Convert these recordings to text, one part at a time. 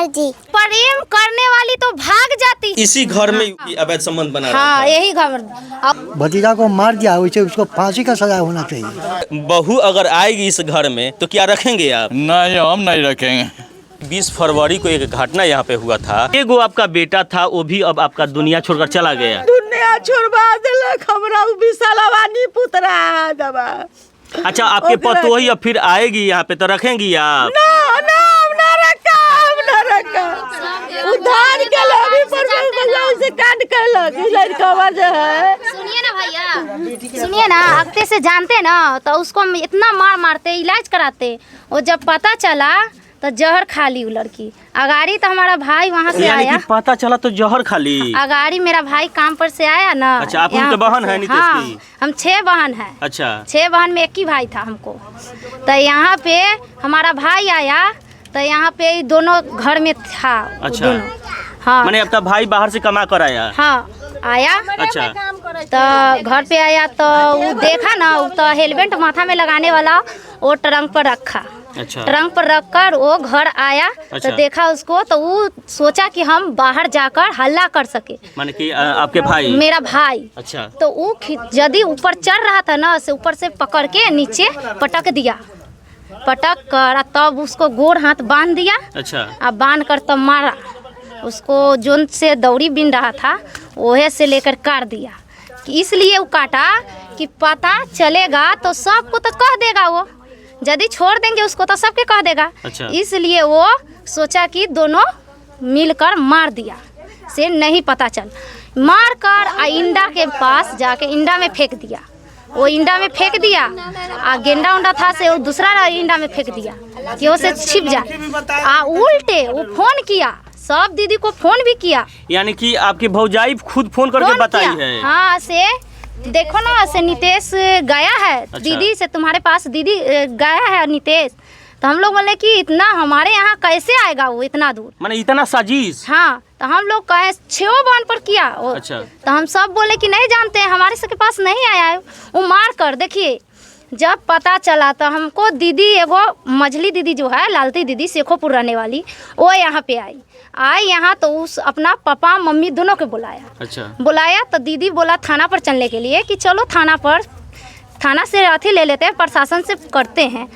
बाबूजी। प्रेम करने वाली तो भाग जाती। इसी घर में अवैध संबंध बना रहा हाँ, था। यही घर। भतीजा को मार दिया, वैसे उसको फांसी का सजा होना चाहिए। बहू अगर आएगी इस घर में तो क्या रखेंगे आप? नहीं, हम नहीं रखेंगे। 20 फरवरी को एक घटना यहाँ पे हुआ था। एगो आपका बेटा था, वो भी अब आपका दुनिया छोड़कर चला गया। दुनिया छोड़वा दिलक हमरा बिसलवानी पुतरा दबा। अच्छा, आपके पतो ही अब फिर आएगी यहाँ पे तो रखेंगी आप? ना ना हम ना रखा उधार के लबी पर से कांड कर लड़का जो है। सुनिए ना भैया, सुनिए ना, अगते से जानते ना तो उसको इतना मारते इलाज कराते। और जब पता चला तो जहर खा ली वो लड़की। अगाड़ी तो हमारा भाई वहाँ से यानी आया। कि पता चला तो जहर खा ली। अगाड़ी मेरा भाई काम पर से आया ना। अच्छा, आप उनके बहन है नीतीश हाँ, की? हम 6 बहन हैं। अच्छा, 6 बहन में एक ही भाई था हमको। तो यहाँ पे हमारा भाई आया तो यहाँ पे दोनों घर में था। अच्छा। दोनों, हाँ। मैंने आपका भाई बाहर से कमा कर आया? हाँ, आया। अच्छा, तो घर पे आया तो वो देखा ना, वो तो हेलमेट माथा में लगाने वाला वो ट्रंक पर रखा। अच्छा, ट्रंक पर रखकर वो घर आया। अच्छा। तो देखा उसको तो वो सोचा कि हम बाहर जाकर हल्ला कर सके। माने कि आपके भाई? मेरा भाई। अच्छा, तो वो यदि ऊपर चढ़ रहा था ना, से ऊपर से पकड़ के नीचे पटक दिया। पटक कर तब उसको गोड़ हाथ बांध दिया। अच्छा, अब बांध कर तब मारा उसको। जोन से दौरी बिन रहा था वह से लेकर काट दिया। इसलिए वो काटा कि पता चलेगा तो सबको तो कह देगा वो। यदि छोड़ देंगे उसको तो सबके कह देगा। अच्छा। इसलिए वो सोचा कि दोनों मिलकर मार दिया, से नहीं पता चल। मार कर इंडा के पास जाके इंडा में फेंक दिया। वो इंडा में फेंक दिया। गेंडा उंडा था से वो दूसरा इंडा में फेंक दिया कि वो से छिप जाए। उल्टे वो फोन किया, सब दीदी को फोन भी किया। यानी कि आपकी भौजाई खुद फोन करके बताई है? हाँ, से देखो ना, से नितेश गया है। अच्छा। दीदी से तुम्हारे पास दीदी गया है नितेश। तो हम लोग बोले कि इतना हमारे यहाँ कैसे आएगा वो इतना दूर। माने इतना साजिश? हाँ, तो हम लोग कहे 6 बहन पर किया। अच्छा। तो हम सब बोले कि नहीं जानते हैं, हमारे सबके पास नहीं आया है। वो मार कर देखिए। जब पता चला तो हमको दीदी, एगो मझली दीदी जो है, लालती दीदी शेखोपुर रहने वाली, वो यहाँ पे आई यहाँ तो उस अपना पापा मम्मी दोनों के बुलाया। अच्छा, बुलाया तो दीदी बोला थाना पर चलने के लिए कि चलो थाना से अथी ले लेते हैं, प्रशासन से करते हैं।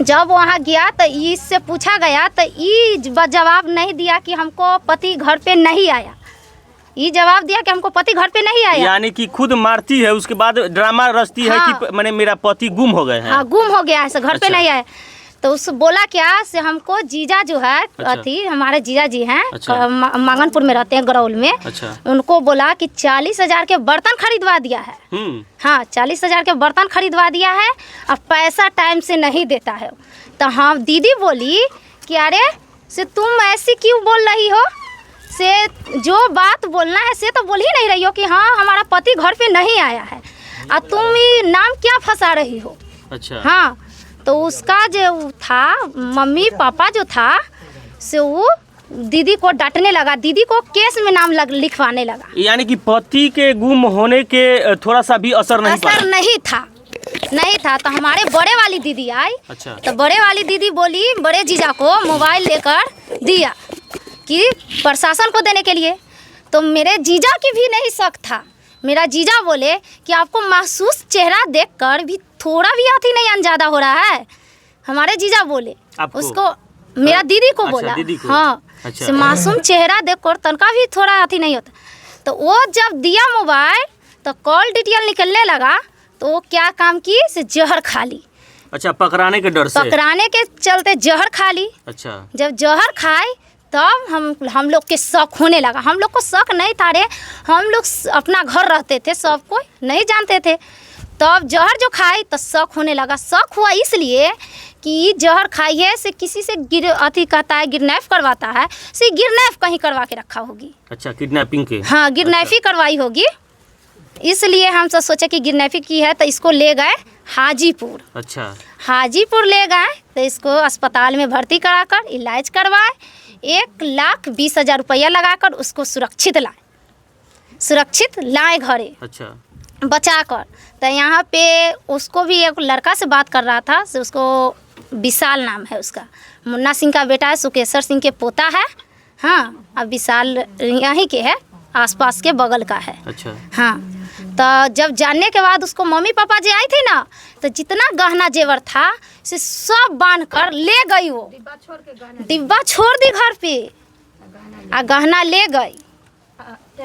जब वहाँ गया तो इससे पूछा गया तो ये जवाब नहीं दिया कि हमको पति घर पे नहीं आया। ये जवाब दिया कि हमको पति घर पे नहीं आया। यानी कि खुद मारती है, उसके बाद ड्रामा रचती है कि मैंने मेरा पति गुम हो गए हैं। हाँ, गुम हो गया है, घर अच्छा। पे नहीं आया। तो उस बोला क्या से हमको जीजा जो है, अथी हमारे जीजा जी हैं। अच्छा। मांगनपुर में रहते हैं, गरौल में। अच्छा। उनको बोला कि 40,000 के बर्तन खरीदवा दिया है। हाँ, 40,000 के बर्तन खरीदवा दिया है। अब पैसा टाइम से नहीं देता है। तो हम दीदी बोली कि अरे से तुम ऐसी क्यों बोल रही हो, से जो बात बोलना है से तो बोल ही नहीं रही हो कि हाँ हमारा पति घर पे नहीं आया है, और तुम ये नाम क्या फंसा रही हो। अच्छा। हाँ, तो उसका जो था मम्मी पापा जो था से वो दीदी को डांटने लगा, दीदी को केस में नाम लिखवाने लगा। यानी कि पति के गुम होने के थोड़ा सा भी असर नहीं था। तो हमारे बड़े वाली दीदी आई। अच्छा। तो बड़े वाली दीदी बोली बड़े जीजा को मोबाइल लेकर दिया कि प्रशासन को देने के लिए। तो मेरे जीजा की भी नहीं शक था। मेरा जीजा बोले कि आपको महसूस चेहरा देखकर भी थोड़ा भी अथी नहीं अंजादा हो रहा है। हमारे जीजा बोले उसको, मेरा दीदी को। अच्छा, बोला दीदी को। हाँ। अच्छा। से मासूम चेहरा देखकर तनका भी थोड़ा अथी नहीं होता। तो वो जब दिया मोबाइल तो कॉल डिटेल निकलने लगा। तो वो क्या काम की, से जहर खा ली। अच्छा, पकड़ाने के डर से? पकड़ाने के चलते जहर खा ली। अच्छा। जब जहर खाए तब हम लोग के शक होने लगा। हम लोग को शक नहीं था रे, हम लोग अपना घर रहते थे, सब कोई नहीं जानते थे। तब जहर जो खाई तो शक होने लगा। शक हुआ इसलिए कि जहर खाई है से किसी से अथी कहता है किडनैप करवाता है, से किडनैप कहीं करवा के रखा होगी। अच्छा, किडनैपिंग के? हाँ, किडनैपिंग करवाई होगी। इसलिए हम सब सोचे कि किडनैपिंग की है। तो इसको ले गए हाजीपुर। अच्छा। हाजीपुर ले गए तो इसको अस्पताल में भर्ती कराकर इलाज करवाए। 1,20,000 रुपया लगाकर उसको सुरक्षित लाए घरे। अच्छा। बचा कर। तो यहाँ पे उसको भी एक लड़का से बात कर रहा था, से उसको विशाल नाम है उसका, मुन्ना सिंह का बेटा है, सुकेश्वर सिंह के पोता है। हाँ, अब विशाल यहीं के है, आसपास के बगल का है। अच्छा। हाँ, तो जब जानने के बाद उसको मम्मी पापा जी आई थी ना, तो जितना गहना जेवर था से सब बांध कर ले गई। वो डिब्बा छोड़ दी घर पे, आ गहना ले गई।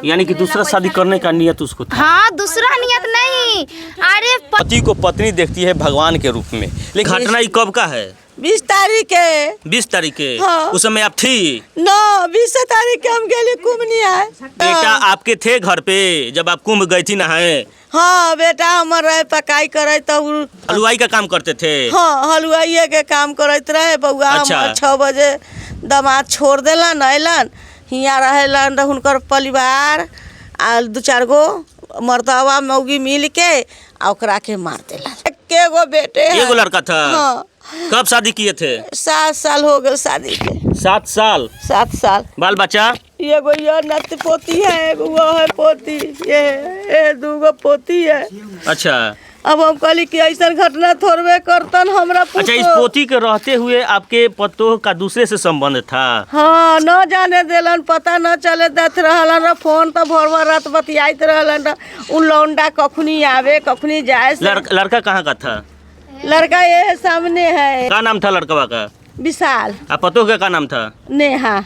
यानी कि दूसरा शादी करने का नियत उसको था। हाँ, दूसरा नियत नहीं। अरे पति को पत्नी देखती है भगवान के रूप में। लेकिन घटना ये कब का है? 20 तारीख के। 20 तारीख के? हाँ। उस समय आप थी? 20 तारीख के हम गए कुंभ नहीं आए। बेटा आपके थे घर पे जब आप कुंभ गई थी नहाए? हाँ, बेटा हमार रहे पकाई करे तो हलवाई का काम करते थे? हाँ, हलवाई के काम करते रहे। बउआ अच्छा। 6 बजे दामाद छोड़ देलन, अलन हियाँ रहेलन हुनकर परिवार आ 2-4 गो मर्दवा मौगी मिल के ओकरा के मार देलन। एगो बेटे है। एगो लड़का था? हाँ। कब शादी किए थे? 7 साल हो गए शादी के। 7 साल? 7 साल। बाल बच्चा? एगो ये नत पोती है, एगो वो है पोती, ये 2 पोती है। अच्छा। अब हम कहली कि ऐसा घटना थोड़बे करतन हमरा। अच्छा, इस पोती के रहते हुए आपके पतोह का दूसरे से संबंध था? हाँ, न जाने देलन, पता न चले देत रहलन। फोन तो भर भर रात बतियाइत रहलन। उ लौंडा कखनी आवे कखनी जाए। लड़का कहाँ का था? लड़का ये सामने है। क्या नाम था लड़का का? विशाल। आप पतोह का क्या नाम था? नेहा।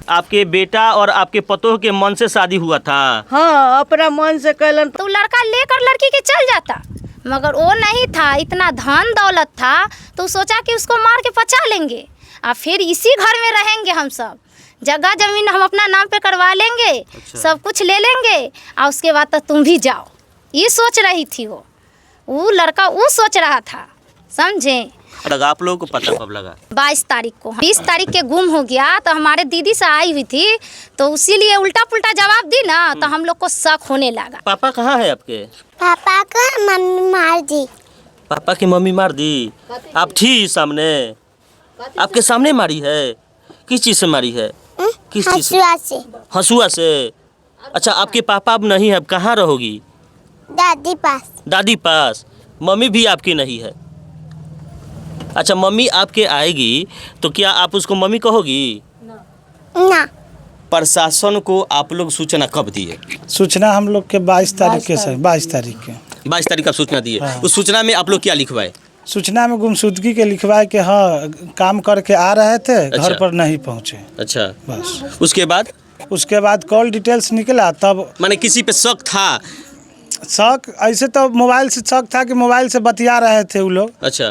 आपके बेटा और आपके पतोह के मन से शादी हुआ था? हाँ, अपना मन से कहलन। तो लड़का लेकर लड़की के चल जाता, मगर वो नहीं था। इतना धन दौलत था तो सोचा कि उसको मार के पचा लेंगे और फिर इसी घर में रहेंगे हम सब। जगह जमीन हम अपना नाम पे करवा लेंगे। अच्छा। सब कुछ ले लेंगे और उसके बाद तो तुम भी जाओ। ये सोच रही थी वो लड़का वो सोच रहा था, समझे? लगा आप लोगों को पता कब लगा? 22 तारीख को। 20 तारीख के गुम हो गया तो हमारे दीदी से आई हुई थी, तो उसीलिए उल्टा पुल्टा जवाब दी ना, तो हम लोग को शक होने लगा। पापा कहाँ है आपके? पापा का मम्मी मार दी। पापा की मम्मी मार दी? आप थी सामने? आपके सामने मारी है? किस चीज से मारी है? किस चीज से? हंसुआ से। हंसुआ से? अच्छा, आपके पापा अब नहीं है, अब कहाँ रहोगी? दादी पास। दादी पास? मम्मी भी आपकी नहीं है? अच्छा, मम्मी आपके आएगी तो क्या आप उसको मम्मी कहोगी? ना। प्रशासन को आप लोग सूचना कब दिए? सूचना हम लोग के 22 तारीख के सर, 22 तारीख के। 22 तारीख का सूचना दिए। हाँ। उस सूचना में आप लोग क्या लिखवाए? सूचना में गुमशुदगी के लिखवाए कि हाँ काम करके आ रहे थे। अच्छा। घर पर नहीं पहुँचे। अच्छा, बस। उसके बाद कॉल डिटेल्स निकला, तब माने किसी पे शक था? शक ऐसे तो मोबाइल से शक था कि मोबाइल से बतिया रहे थे वो लोग। अच्छा।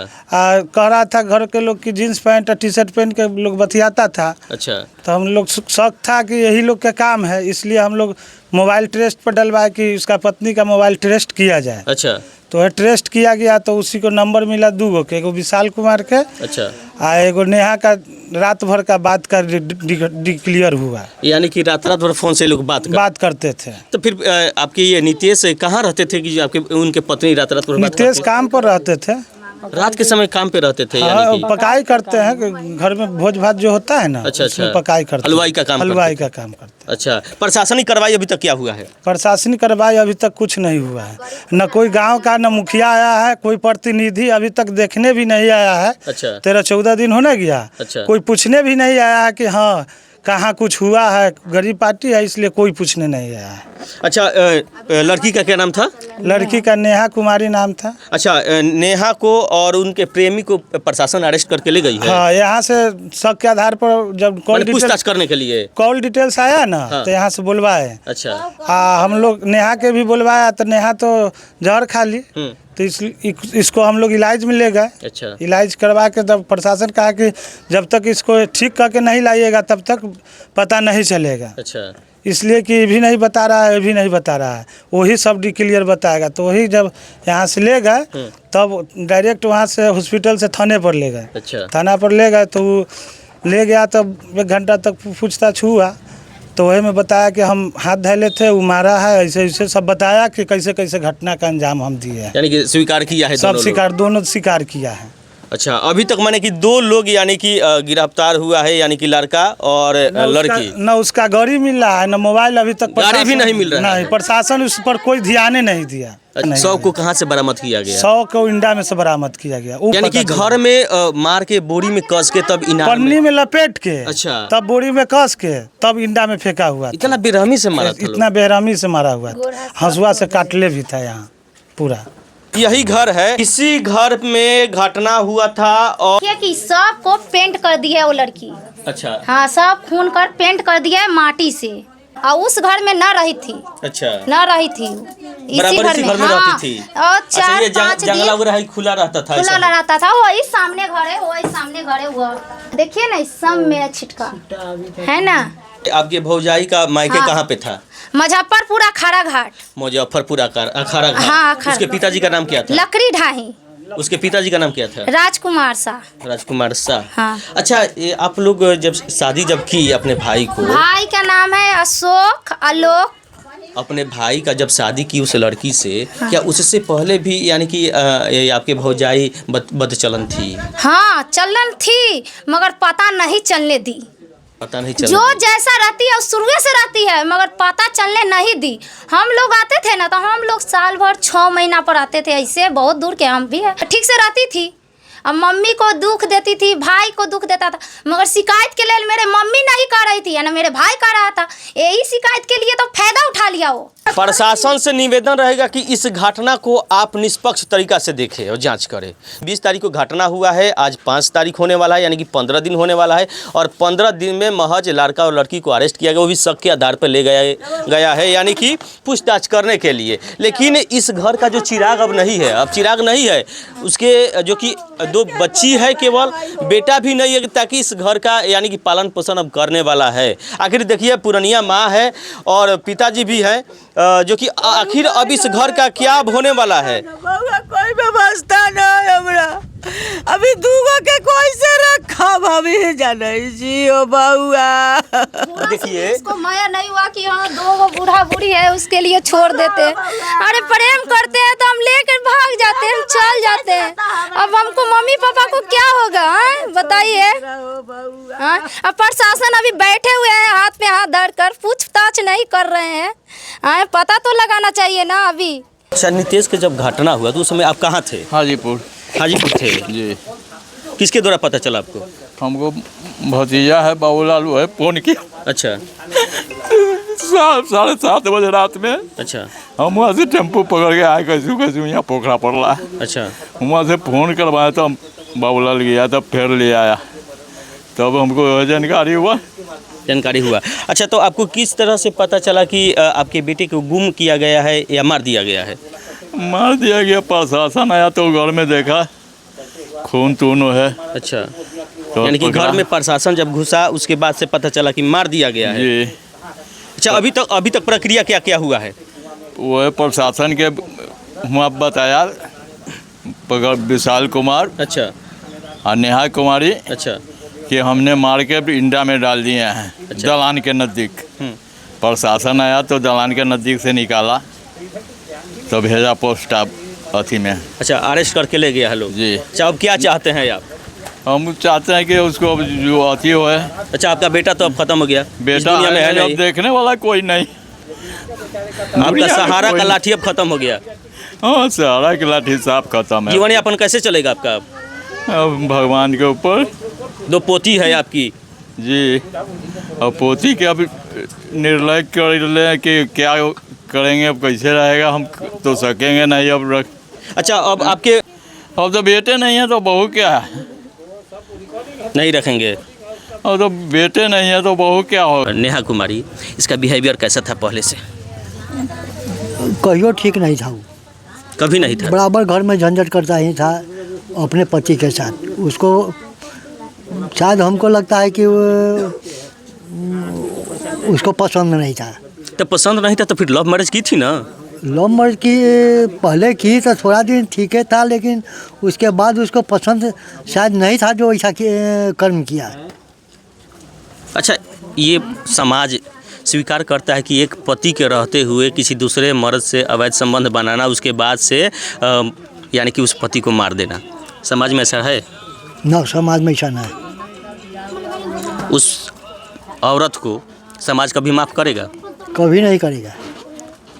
कह रहा था घर के लोग की जीन्स पैंट और टी शर्ट पहन के लोग बतियाता था। अच्छा। तो हम लोग शक था कि यही लोग का काम है, इसलिए हम लोग मोबाइल टेस्ट पर डलवाए कि उसका पत्नी का मोबाइल टेस्ट किया जाए। अच्छा। तो वह टेस्ट किया गया तो उसी को नंबर मिला 2 गो के, एगो विशाल कुमार के। अच्छा। आ एगो नेहा का रात भर का बात का डिक्लियर हुआ। यानी कि रात भर फोन से लोग बात करते थे। तो फिर आपके ये नीतीश कहाँ रहते थे कि आपके उनके पत्नी रात भर बात? नीतीश काम पर रहते थे, रात के समय काम पे रहते थे? हाँ, यानी कि पकाई करते हैं घर में, भोज भात जो होता है ना। अच्छा। उसमें पकाई करते हैं। हलवाई का काम करते हैं। अच्छा। प्रशासनिक कार्रवाई अभी तक क्या हुआ है? प्रशासनिक कार्रवाई अभी तक कुछ नहीं हुआ है। न कोई गांव का न मुखिया आया है, कोई प्रतिनिधि अभी तक देखने भी नहीं आया है। अच्छा। 13-14 दिन होने गया। अच्छा। कोई पूछने भी नहीं आया है कि हाँ कहाँ कुछ हुआ है। गरीब पार्टी है इसलिए कोई पूछने नहीं आया है। अच्छा, लड़की का क्या नाम था? लड़की का नेहा कुमारी नाम था। अच्छा, नेहा को और उनके प्रेमी को प्रशासन अरेस्ट करके ले गई है? हाँ, यहाँ से शक के आधार पर जब पूछताछ करने के लिए कॉल डिटेल्स आया ना। हाँ। तो यहाँ से बुलवाए। अच्छा। हाँ, हम लोग नेहा के भी बुलवाया तो नेहा तो जहर खा ली। तो इसको हम लोग इलाज में ले गए। अच्छा। इलाज करवा के तब प्रशासन कहा कि जब तक इसको ठीक करके नहीं लाइएगा तब तक पता नहीं चलेगा। अच्छा। इसलिए कि ये भी नहीं बता रहा है, ये भी नहीं बता रहा है, वही सब डिक्लियर बताएगा। तो वही जब यहाँ से ले गए तब डायरेक्ट वहाँ से हॉस्पिटल से थाने पर ले गए। अच्छा। थाना पर ले गए तो ले गया, तब 1 घंटा तक पूछताछ हुआ। तो वही में बताया कि हम हाथ धैले थे, वो मारा है, ऐसे ऐसे सब बताया कि कैसे कैसे घटना का अंजाम हम दिए हैं। यानी कि स्वीकार किया है? सब स्वीकार, दोनों स्वीकार किया है। अच्छा, अभी तक माने कि 2 लोग यानी कि गिरफ्तार हुआ है, यानी कि लड़का और लड़की। न उसका गाड़ी मिल रहा है, न मोबाइल अभी तक गाड़ी भी नहीं मिल रहा है। नहीं, प्रशासन उस पर कोई ध्यान नहीं दिया। 100 को कहाँ से बरामद किया गया? 100 को इंडा में से बरामद किया गया। यानी कि घर में मार के बोरी में कस के तब इनार पन्नी में लपेट के, अच्छा, तब बोरी में कस के तब इंडा में फेंका हुआ। इतना बेरहमी से मारा था? इतना बेरहमी से मारा हुआ था, हंसुआ से काटले भी था यहाँ पूरा। यही घर है, इसी घर में घटना हुआ था और कि सब को पेंट कर दिया वो लड़की। अच्छा, हाँ, सब खून कर पेंट कर दिया है माटी से, और उस घर में न रही थी। अच्छा, न रही थी, इसी घर में रहती थी। और 4-5 दिन जंगला खुला रहता था, खुला रहता था। वही सामने घर है, वही सामने घर है। वो देखिए ना, इस सब में छिटका है ना। आपके भौजाई का मायके हाँ। कहाँ पे था? मुजफ्फरपुर अखाड़ा घाट। मुजफ्फरपुर अखाड़ा घाट। हाँ, अखाड़ा। उसके पिताजी का नाम क्या था? लकड़ी ढाही। उसके पिताजी का नाम क्या था? राजकुमार शाह। राजकुमार शाह। हाँ। अच्छा, आप लोग जब शादी की अपने भाई को, भाई का नाम है अशोक आलोक। अपने भाई का जब शादी की उस लड़की से, हाँ, क्या उससे पहले भी यानी कि आपके भौजाई बदचलन थी? हाँ, चलन थी, मगर पता नहीं चलने दी। पता नहीं चला। जो जैसा रहती है शुरू से रहती है, मगर पता चलने नहीं दी। हम लोग आते थे ना, तो हम लोग साल भर 6 महीना पर आते थे। ऐसे बहुत दूर के हम भी है, ठीक से रहती थी। अब मम्मी को दुख देती थी, भाई को दुख देता था, मगर शिकायत के लिए मेरे मम्मी नहीं कर रही थी, ना मेरे भाई कर रहा था। यही शिकायत के लिए तो फायदा उठा लिया वो। प्रशासन से निवेदन रहेगा कि इस घटना को आप निष्पक्ष तरीका से देखें और जांच करें। 20 तारीख को घटना हुआ है, आज 5 तारीख होने वाला है, यानी कि 15 दिन होने वाला है, और 15 दिन में महज लड़का और लड़की को अरेस्ट किया गया, वो भी शक के आधार पर ले गया है, यानी कि पूछताछ करने के लिए। लेकिन इस घर का जो चिराग अब नहीं है, अब चिराग नहीं है, उसके जो कि 2 बच्ची है, केवल बेटा भी नहीं है, ताकि इस घर का यानी कि पालन पोषण अब करने वाला है। आखिर देखिए, पुरनिया माँ है और पिताजी भी हैं, जो कि आखिर अब इस घर का क्या होने वाला है। कोई व्यवस्था नहीं हमरा, अभी दूगो के कोई से रखा भाभी जाने जी ओ बउआ। देखिए, इसको माया नहीं हुआ कि हाँ 2 बूढ़ा बूढ़ी है, उसके लिए छोड़ देते हैं। अरे प्रेम करते हैं तो हम लेकर भाग जाते हैं, चल जाते हैं। अब हमको मम्मी पापा को क्या होगा, बताइए। अब प्रशासन अभी बैठे हुए हैं, हाथ पे हाथ धरकर पूछताछ नहीं कर रहे हैं। पता तो लगाना चाहिए ना अभी। अच्छा, नितेश के जब घटना हुआ तो उस समय आप कहाँ थे? हाजीपुर थे जी। किसके द्वारा पता चला आपको? हमको भतीजा है बाबूलाल, वो है फोन किया। अच्छा, 7:30 बजे रात में। अच्छा, हम वहाँ से टेम्पो पकड़ के आए, कैसे यहाँ पोखरा पड़ला। अच्छा, वहाँ से फ़ोन करवाया तो बाबूलाल गया, तब फिर ले आया, तब हमको जानकारी हुआ। अच्छा, तो आपको किस तरह से पता चला कि आपके बेटे को गुम किया गया है या मार दिया गया है? मार दिया गया, प्रशासन आया तो घर में देखा खून तून है। अच्छा, तो यानी कि घर में प्रशासन जब घुसा उसके बाद से पता चला कि मार दिया गया है। जी। अच्छा, अभी तक प्रक्रिया क्या क्या हुआ है? वो प्रशासन के वहाँ बताया, विशाल कुमार, अच्छा, और नेहा कुमारी, अच्छा, कि हमने मार के इंडा में डाल दिए हैं। अच्छा। दलान के नज़दीक। प्रशासन आया तो दलान के नज़दीक से निकाला, तो भेजा पोस्ट अथी में। अच्छा, अरेस्ट करके ले गया है लोग जी। अच्छा, अब क्या चाहते हैं आप? हम चाहते हैं कि उसको जो अथी हो है। अच्छा, आपका बेटा तो अब खत्म हो गया, इस बेटा दुनिया में है अब नहीं। देखने वाला कोई नहीं, आपका सहारा का लाठी अब खत्म हो गया। हाँ, सहारा की लाठी साफ खत्म है। जीवन यापन कैसे चलेगा आपका अब भगवान के ऊपर। 2 पोती है आपकी जी, और पोती के अब निर्णय कर ले कि क्या करेंगे, अब कैसे रहेगा, हम तो सकेंगे नहीं अब रख। अच्छा, अब तो बेटे नहीं है तो बहू क्या है, नहीं रखेंगे। और तो बेटे नहीं है तो बहू क्या हो। नेहा कुमारी, इसका बिहेवियर कैसा था पहले से? कहियो ठीक नहीं था वो, कभी नहीं था। बराबर घर में झंझट करता ही था अपने पति के साथ। उसको शायद हमको लगता है कि उसको पसंद नहीं था। तो पसंद नहीं था तो फिर लव मैरिज की थी ना? लव मैरिज की पहले की तो थोड़ा दिन ठीक है था, लेकिन उसके बाद उसको पसंद शायद नहीं था जो ऐसा कर्म किया। अच्छा, ये समाज स्वीकार करता है कि एक पति के रहते हुए किसी दूसरे मर्द से अवैध संबंध बनाना, उसके बाद से यानी कि उस पति को मार देना, समाज में ऐसा है? ना, समाज में ऐसा नहीं। उस औरत को समाज कभी माफ़ करेगा? कभी नहीं करेगा।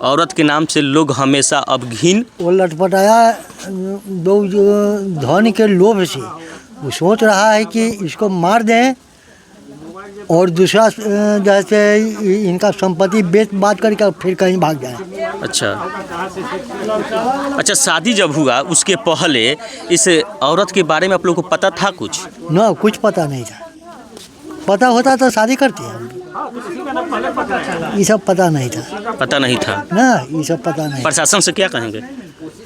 औरत के नाम से लोग हमेशा अब घिन वो लटपटाया दो जो धन के लोभ से वो सोच रहा है कि इसको मार दें और दूसरा जैसे इनका संपत्ति बेच बात करके फिर कहीं भाग जाए। अच्छा अच्छा, शादी जब हुआ उसके पहले इस औरत के बारे में आप लोग को पता था कुछ? ना, कुछ पता नहीं था। पता होता तो शादी करते हैं। ये सब पता नहीं था। पता नहीं था ना, ये सब पता नहीं। प्रशासन से क्या कहेंगे?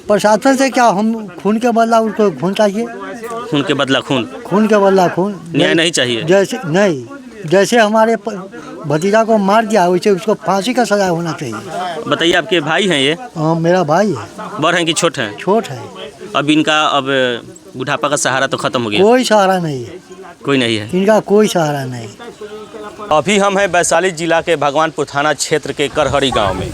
प्रशासन से क्या, हम खून के बदला उसको खून चाहिए। खून के बदला खून? खून के बदला खून। न्याय नहीं चाहिए? जैसे नहीं, जैसे हमारे भतीजा को मार दिया वैसे उसको फांसी का सजा होना चाहिए। बताइए, आपके भाई हैं ये? हाँ, मेरा भाई है। बड़ हैं कि छोट हैं? छोट है। अब इनका अब बुढ़ापा का सहारा तो खत्म हो गया? कोई सहारा नहीं है। कोई नहीं है इनका, कोई सहारा नहीं। अभी हम हैं वैशाली जिला के भगवानपुर थाना क्षेत्र के करहरी गांव में।